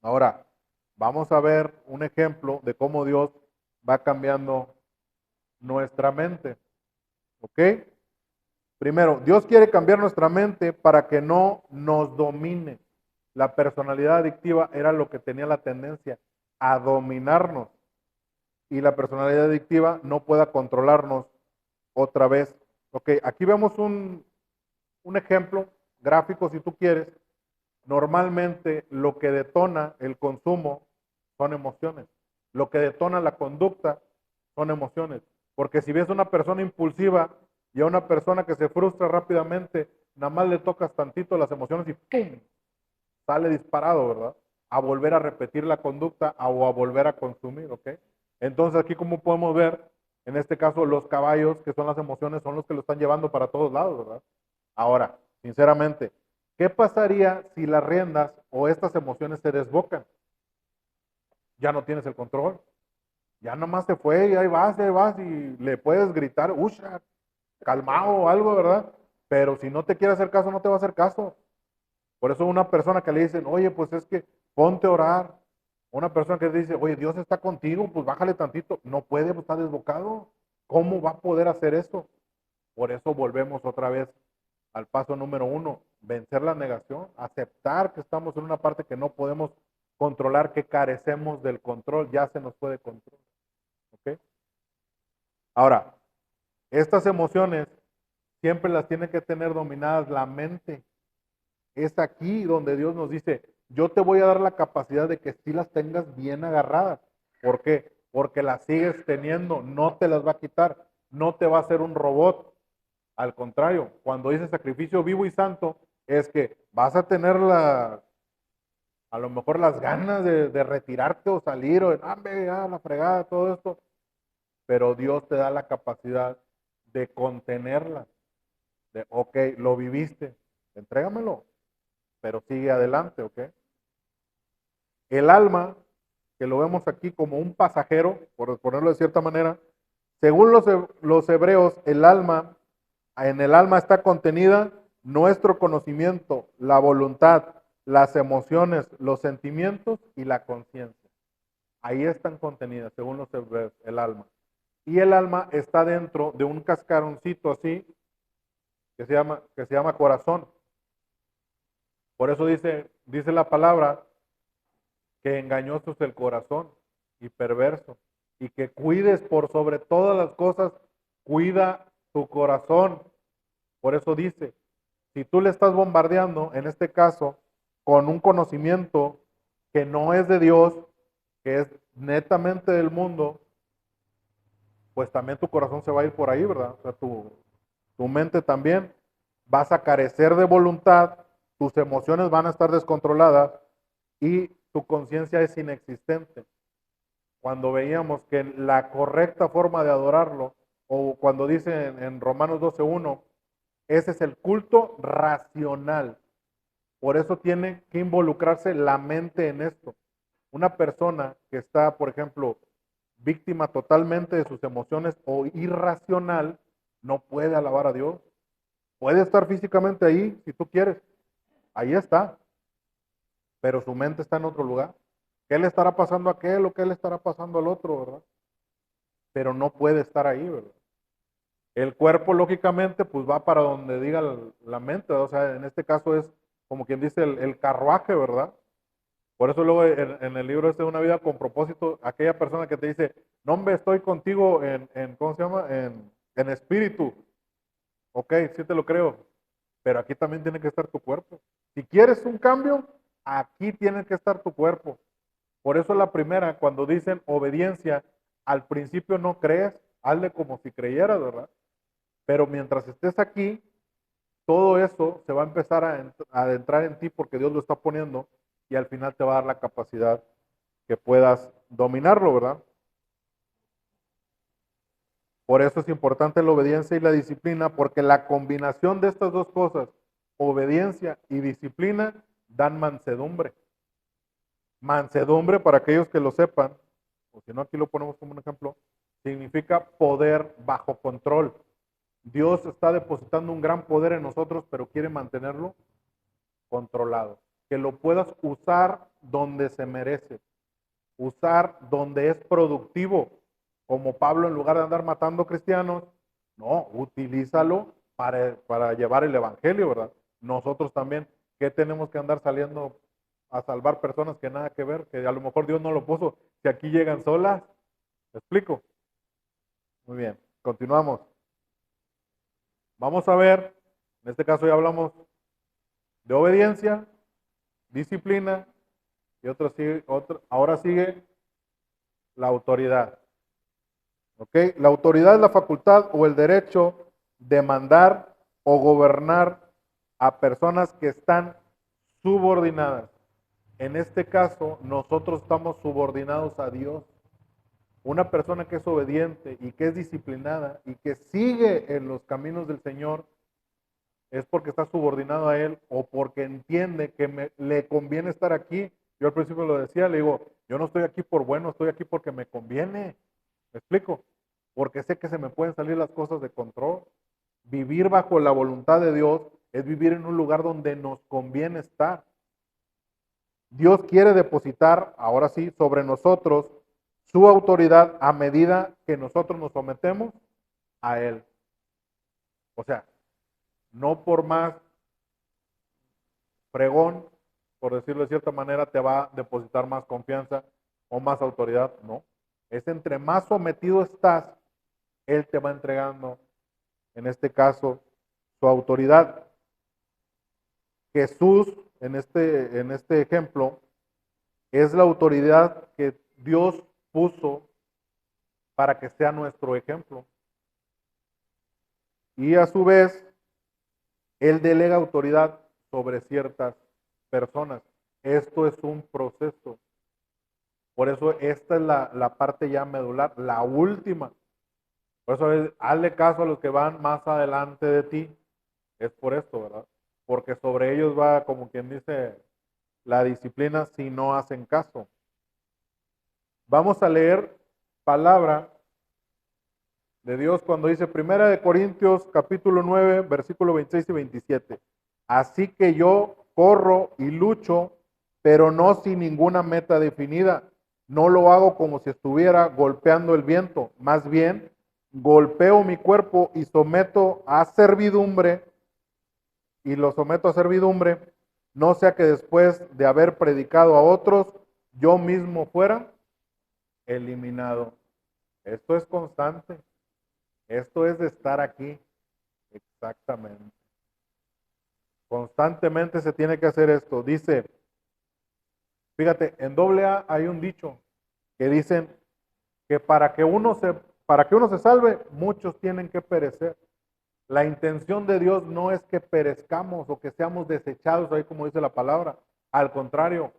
Ahora, vamos a ver un ejemplo de cómo Dios va cambiando nuestra mente. ¿Ok? Primero, Dios quiere cambiar nuestra mente para que no nos domine. La personalidad adictiva era lo que tenía la tendencia a dominarnos y la personalidad adictiva no pueda controlarnos otra vez. Ok, aquí vemos un ejemplo gráfico si tú quieres. Normalmente lo que detona el consumo son emociones. Lo que detona la conducta son emociones. Porque si ves a una persona impulsiva y a una persona que se frustra rápidamente, nada más le tocas tantito las emociones y ¡pum! Sale disparado, ¿verdad? A volver a repetir la conducta o a volver a consumir, ¿ok? Entonces aquí como podemos ver, en este caso los caballos, que son las emociones, son los que lo están llevando para todos lados, ¿verdad? Ahora, sinceramente, ¿qué pasaría si las riendas o estas emociones se desbocan? Ya no tienes el control. Ya nomás se fue y ahí vas y le puedes gritar, usha, calmado o algo, ¿verdad? Pero si no te quiere hacer caso, no te va a hacer caso. Por eso una persona que le dicen, oye, pues es que ponte a orar. Una persona que dice, oye, Dios está contigo, pues bájale tantito. No puede, pues está desbocado. ¿Cómo va a poder hacer eso? Por eso volvemos otra vez al paso número uno, vencer la negación, aceptar que estamos en una parte que no podemos controlar, que carecemos del control, ya se nos puede controlar. ¿Ok? Ahora, estas emociones siempre las tiene que tener dominadas la mente. Es aquí donde Dios nos dice, yo te voy a dar la capacidad de que sí las tengas bien agarradas. ¿Por qué? Porque las sigues teniendo, no te las va a quitar, no te va a hacer un robot. Al contrario, cuando dice sacrificio vivo y santo, es que vas a tener a lo mejor las ganas de retirarte o salir, o de, ya, la fregada, todo esto, pero Dios te da la capacidad de contenerla, de, ok, lo viviste, entrégamelo, pero sigue adelante, ok. El alma, que lo vemos aquí como un pasajero, por ponerlo de cierta manera, según los hebreos, en el alma está contenida nuestro conocimiento, la voluntad, las emociones, los sentimientos y la conciencia. Ahí están contenidas, según los hebreos, el alma. Y el alma está dentro de un cascaroncito así, que se llama corazón. Por eso dice la palabra que engañoso es el corazón y perverso, y que cuides por sobre todas las cosas, cuida tu corazón. Por eso dice, si tú le estás bombardeando, en este caso, con un conocimiento que no es de Dios, que es netamente del mundo, pues también tu corazón se va a ir por ahí, ¿verdad? O sea, tu mente también, vas a carecer de voluntad, tus emociones van a estar descontroladas y tu conciencia es inexistente. Cuando veíamos que la correcta forma de adorarlo, o cuando dice en Romanos 12:1, ese es el culto racional. Por eso tiene que involucrarse la mente en esto. Una persona que está, por ejemplo, víctima totalmente de sus emociones o irracional, no puede alabar a Dios. Puede estar físicamente ahí, si tú quieres. Ahí está. Pero su mente está en otro lugar. ¿Qué le estará pasando a aquel o qué le estará pasando al otro, verdad? Pero no puede estar ahí, ¿verdad? El cuerpo, lógicamente, pues va para donde diga la mente, ¿verdad? O sea, en este caso es como quien dice el carruaje, ¿verdad? Por eso luego en el libro este de Una vida con propósito, aquella persona que te dice, no hombre, estoy contigo ¿cómo se llama? En espíritu. Ok, sí te lo creo, pero aquí también tiene que estar tu cuerpo. Si quieres un cambio, aquí tiene que estar tu cuerpo. Por eso la primera, cuando dicen obediencia, al principio no crees, hazle como si creyeras, ¿verdad? Pero mientras estés aquí, todo eso se va a empezar a adentrar en ti porque Dios lo está poniendo y al final te va a dar la capacidad que puedas dominarlo, ¿verdad? Por eso es importante la obediencia y la disciplina, porque la combinación de estas dos cosas, obediencia y disciplina, dan mansedumbre. Mansedumbre, para aquellos que lo sepan, o si no aquí lo ponemos como un ejemplo, significa poder bajo control. Dios está depositando un gran poder en nosotros, pero quiere mantenerlo controlado. Que lo puedas usar donde se merece, usar donde es productivo, como Pablo, en lugar de andar matando cristianos, no, utilízalo para llevar el evangelio, ¿verdad? Nosotros también, ¿qué tenemos que andar saliendo a salvar personas que nada que ver, que a lo mejor Dios no lo puso, que aquí llegan solas? ¿Me explico? Muy bien, continuamos. Vamos a ver, en este caso ya hablamos de obediencia, disciplina, y ahora sigue la autoridad. ¿Ok? La autoridad es la facultad o el derecho de mandar o gobernar a personas que están subordinadas. En este caso, nosotros estamos subordinados a Dios. Una persona que es obediente y que es disciplinada y que sigue en los caminos del Señor es porque está subordinado a Él o porque entiende que le conviene estar aquí. Yo al principio lo decía, le digo, yo no estoy aquí por bueno, estoy aquí porque me conviene. ¿Me explico? Porque sé que se me pueden salir las cosas de control. Vivir bajo la voluntad de Dios es vivir en un lugar donde nos conviene estar. Dios quiere depositar, ahora sí, sobre nosotros su autoridad a medida que nosotros nos sometemos a Él. O sea, no por más fregón, por decirlo de cierta manera, te va a depositar más confianza o más autoridad, no. Es entre más sometido estás, Él te va entregando, en este caso, su autoridad. Jesús, en este ejemplo, es la autoridad que Dios puso para que sea nuestro ejemplo. Y a su vez, Él delega autoridad sobre ciertas personas. Esto es un proceso. Por eso esta es la parte ya medular, la última. Por eso hazle caso a los que van más adelante de ti. Es por esto, ¿verdad? Porque sobre ellos va, como quien dice, la disciplina si no hacen caso. Vamos a leer palabra de Dios cuando dice Primera de Corintios capítulo 9, versículo 26 y 27. Así que yo corro y lucho, pero no sin ninguna meta definida. No lo hago como si estuviera golpeando el viento. Más bien, golpeo mi cuerpo y someto a servidumbre, y lo someto a servidumbre, no sea que después de haber predicado a otros, yo mismo fuera eliminado. Esto es constante. Esto es de estar aquí. Exactamente. Constantemente se tiene que hacer esto. Dice, fíjate, en AA hay un dicho que dicen que para que uno se salve, muchos tienen que perecer. La intención de Dios no es que perezcamos o que seamos desechados, ahí como dice la palabra. Al contrario,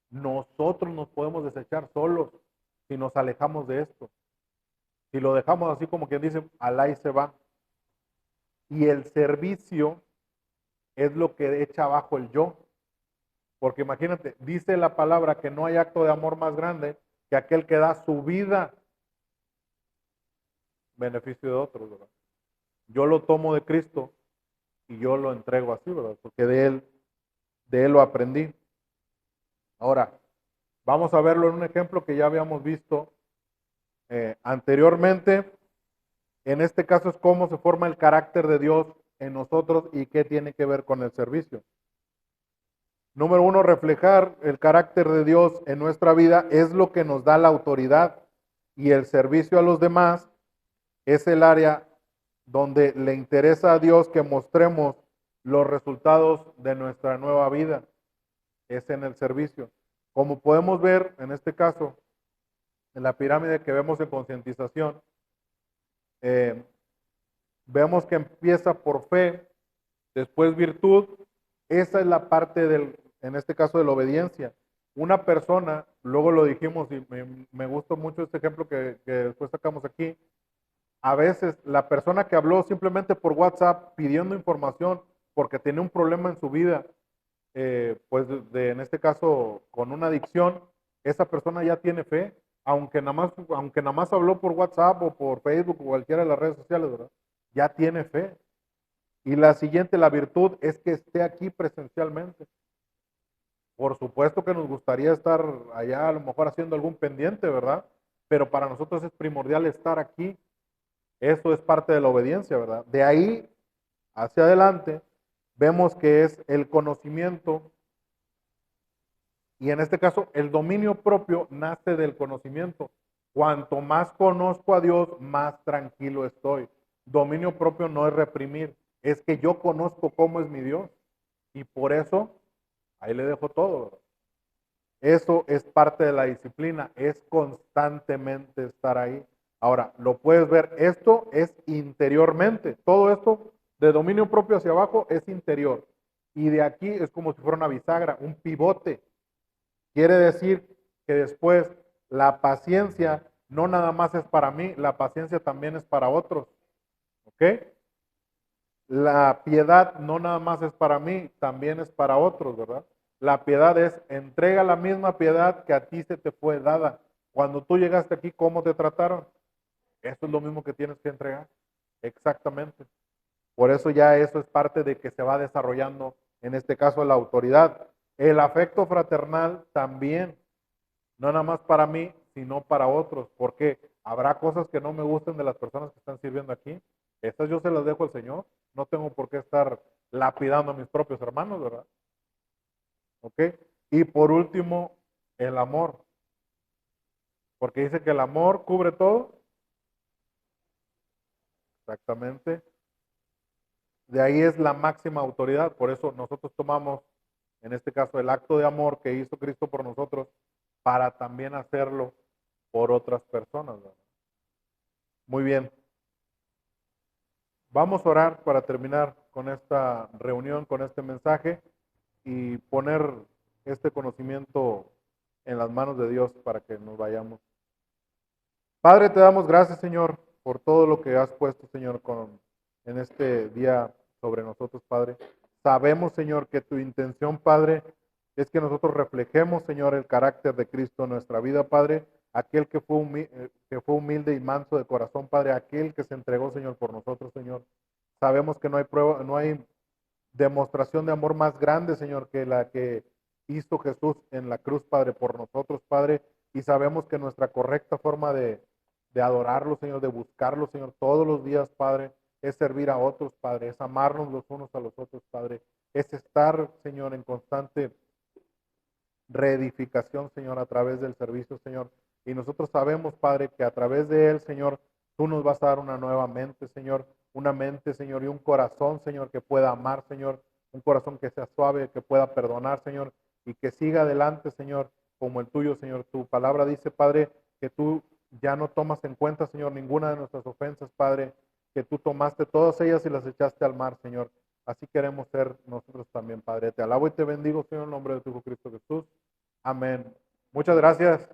nosotros nos podemos desechar solos si nos alejamos de esto. Si lo dejamos así como quien dice, alá y se va. Y el servicio es lo que echa abajo el yo. Porque imagínate, dice la palabra que no hay acto de amor más grande que aquel que da su vida en beneficio de otros, ¿verdad? Yo lo tomo de Cristo y yo lo entrego así, ¿verdad? Porque de él lo aprendí. Ahora, vamos a verlo en un ejemplo que ya habíamos visto anteriormente. En este caso es cómo se forma el carácter de Dios en nosotros y qué tiene que ver con el servicio. Número uno, reflejar el carácter de Dios en nuestra vida es lo que nos da la autoridad, y el servicio a los demás es el área donde le interesa a Dios que mostremos los resultados de nuestra nueva vida. Es en el servicio. Como podemos ver en este caso, en la pirámide que vemos en concientización, vemos que empieza por fe, después virtud. Esa es la parte en este caso, de la obediencia. Una persona, luego lo dijimos y me gustó mucho este ejemplo que después sacamos aquí. A veces la persona que habló simplemente por WhatsApp pidiendo información porque tenía un problema en su vida, en este caso, con una adicción, esa persona ya tiene fe, aunque nada más habló por WhatsApp o por Facebook o cualquiera de las redes sociales, ¿verdad? Ya tiene fe. Y la siguiente, la virtud, es que esté aquí presencialmente. Por supuesto que nos gustaría estar allá, a lo mejor haciendo algún pendiente, ¿verdad? Pero para nosotros es primordial estar aquí. Eso es parte de la obediencia, ¿verdad? De ahí hacia adelante, vemos que es el conocimiento, y en este caso el dominio propio nace del conocimiento. Cuanto más conozco a Dios, más tranquilo estoy. Dominio propio no es reprimir, es que yo conozco cómo es mi Dios, y por eso ahí le dejo todo, ¿verdad? Eso es parte de la disciplina, es constantemente estar ahí. Ahora, lo puedes ver, esto es interiormente, todo esto de dominio propio hacia abajo es interior. Y de aquí es como si fuera una bisagra, un pivote. Quiere decir que después la paciencia no nada más es para mí, la paciencia también es para otros. ¿Ok? La piedad no nada más es para mí, también es para otros, ¿verdad? La piedad es entrega la misma piedad que a ti se te fue dada. Cuando tú llegaste aquí, ¿cómo te trataron? Eso es lo mismo que tienes que entregar. Exactamente. Por eso ya eso es parte de que se va desarrollando, en este caso, la autoridad. El afecto fraternal también, no nada más para mí, sino para otros, porque habrá cosas que no me gusten de las personas que están sirviendo aquí. Estas yo se las dejo al Señor. No tengo por qué estar lapidando a mis propios hermanos, ¿verdad? ¿Ok? Y por último, el amor, porque dice que el amor cubre todo. Exactamente. De ahí es la máxima autoridad. Por eso nosotros tomamos, en este caso, el acto de amor que hizo Cristo por nosotros para también hacerlo por otras personas, ¿verdad? Muy bien. Vamos a orar para terminar con esta reunión, con este mensaje y poner este conocimiento en las manos de Dios para que nos vayamos. Padre, te damos gracias, Señor, por todo lo que has puesto, Señor, en este día sobre nosotros, Padre. Sabemos, Señor, que tu intención, Padre, es que nosotros reflejemos, Señor, el carácter de Cristo en nuestra vida, Padre. Aquel que fue humilde y manso de corazón, Padre. Aquel que se entregó, Señor, por nosotros, Señor. Sabemos que no hay prueba, no hay demostración de amor más grande, Señor, que la que hizo Jesús en la cruz, Padre, por nosotros, Padre. Y sabemos que nuestra correcta forma de adorarlo, Señor, de buscarlo, Señor, todos los días, Padre, es servir a otros, Padre, es amarnos los unos a los otros, Padre, es estar, Señor, en constante reedificación, Señor, a través del servicio, Señor. Y nosotros sabemos, Padre, que a través de él, Señor, tú nos vas a dar una nueva mente, Señor, una mente, Señor, y un corazón, Señor, que pueda amar, Señor, un corazón que sea suave, que pueda perdonar, Señor, y que siga adelante, Señor, como el tuyo, Señor. Tu palabra dice, Padre, que tú ya no tomas en cuenta, Señor, ninguna de nuestras ofensas, Padre, que tú tomaste todas ellas y las echaste al mar, Señor. Así queremos ser nosotros también, Padre. Te alabo y te bendigo, Señor, en el nombre de tu Hijo Cristo Jesús. Amén. Muchas gracias.